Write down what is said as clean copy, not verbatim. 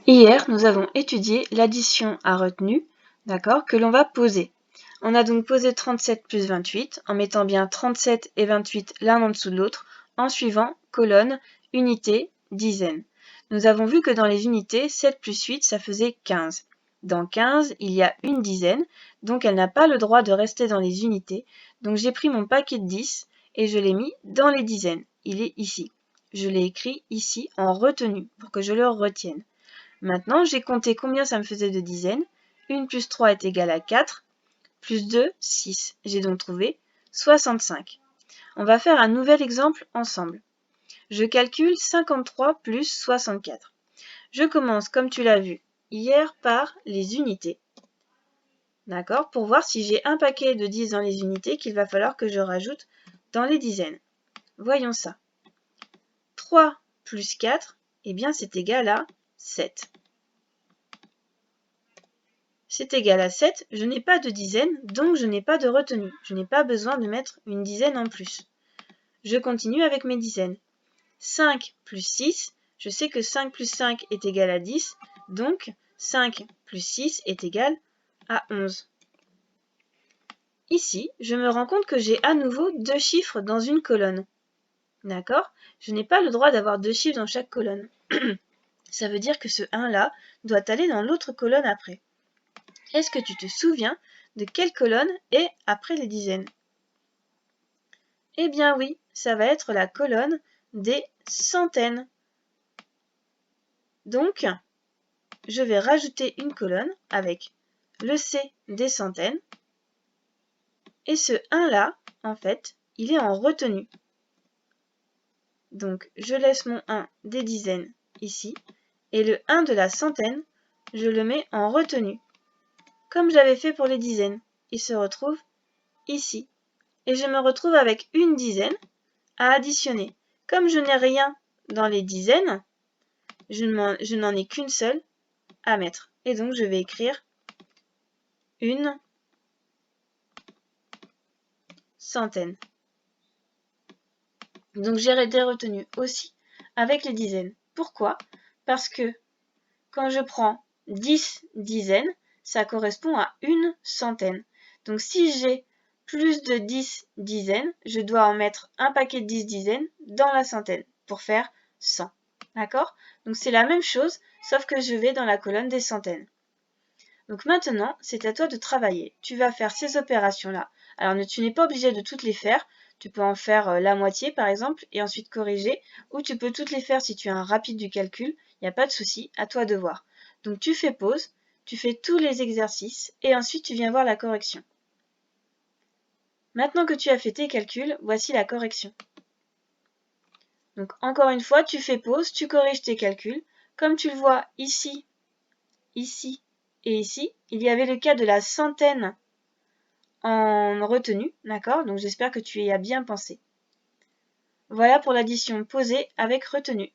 Hier, nous avons étudié l'addition à retenue, d'accord, que l'on va poser. On a donc posé 37 plus 28 en mettant bien 37 et 28 l'un en dessous de l'autre, en suivant colonne, unité, dizaine. Nous avons vu que dans les unités, 7 plus 8, ça faisait 15. Dans 15, il y a une dizaine, donc elle n'a pas le droit de rester dans les unités. Donc j'ai pris mon paquet de 10 et je l'ai mis dans les dizaines. Il est ici. Je l'ai écrit ici en retenue pour que je le retienne. Maintenant, j'ai compté combien ça me faisait de dizaines. 1 plus 3 est égal à 4, plus 2, 6. J'ai donc trouvé 65. On va faire un nouvel exemple ensemble. Je calcule 53 plus 64. Je commence, comme tu l'as vu hier, par les unités. D'accord? Pour voir si j'ai un paquet de 10 dans les unités qu'il va falloir que je rajoute dans les dizaines. Voyons ça. 3 plus 4, eh bien c'est égal à 7. C'est égal à 7, je n'ai pas de dizaine, donc je n'ai pas de retenue. Je n'ai pas besoin de mettre une dizaine en plus. Je continue avec mes dizaines. 5 plus 6, je sais que 5 plus 5 est égal à 10, donc 5 plus 6 est égal à 11. Ici, je me rends compte que j'ai à nouveau deux chiffres dans une colonne. D'accord? Je n'ai pas le droit d'avoir deux chiffres dans chaque colonne. Ça veut dire que ce 1-là doit aller dans l'autre colonne après. Est-ce que tu te souviens de quelle colonne est après les dizaines? Eh bien oui, ça va être la colonne des centaines. Donc, je vais rajouter une colonne avec le C des centaines. Et ce 1-là, en fait, il est en retenue. Donc, je laisse mon 1 des dizaines ici. Et le 1 de la centaine, je le mets en retenue. Comme j'avais fait pour les dizaines. Il se retrouve ici. Et je me retrouve avec une dizaine à additionner. Comme je n'ai rien dans les dizaines, je n'en ai qu'une seule à mettre. Et donc, je vais écrire une centaine. Donc, j'ai des retenues aussi avec les dizaines. Pourquoi? Parce que quand je prends 10 dizaines, ça correspond à une centaine. Donc, si j'ai plus de 10 dizaines, je dois en mettre un paquet de 10 dizaines dans la centaine pour faire 100. D'accord? Donc, c'est la même chose, sauf que je vais dans la colonne des centaines. Donc maintenant, c'est à toi de travailler. Tu vas faire ces opérations-là. Alors, tu n'es pas obligé de toutes les faire. Tu peux en faire la moitié, par exemple, et ensuite corriger. Ou tu peux toutes les faire si tu as un rapide du calcul. Il n'y a pas de souci, à toi de voir. Donc, tu fais pause, tu fais tous les exercices, et ensuite tu viens voir la correction. Maintenant que tu as fait tes calculs, voici la correction. Donc, encore une fois, tu fais pause, tu corriges tes calculs. Comme tu le vois ici, ici et ici, il y avait le cas de la centaine en retenue, d'accord? Donc j'espère que tu y as bien pensé. Voilà pour l'addition posée avec retenue.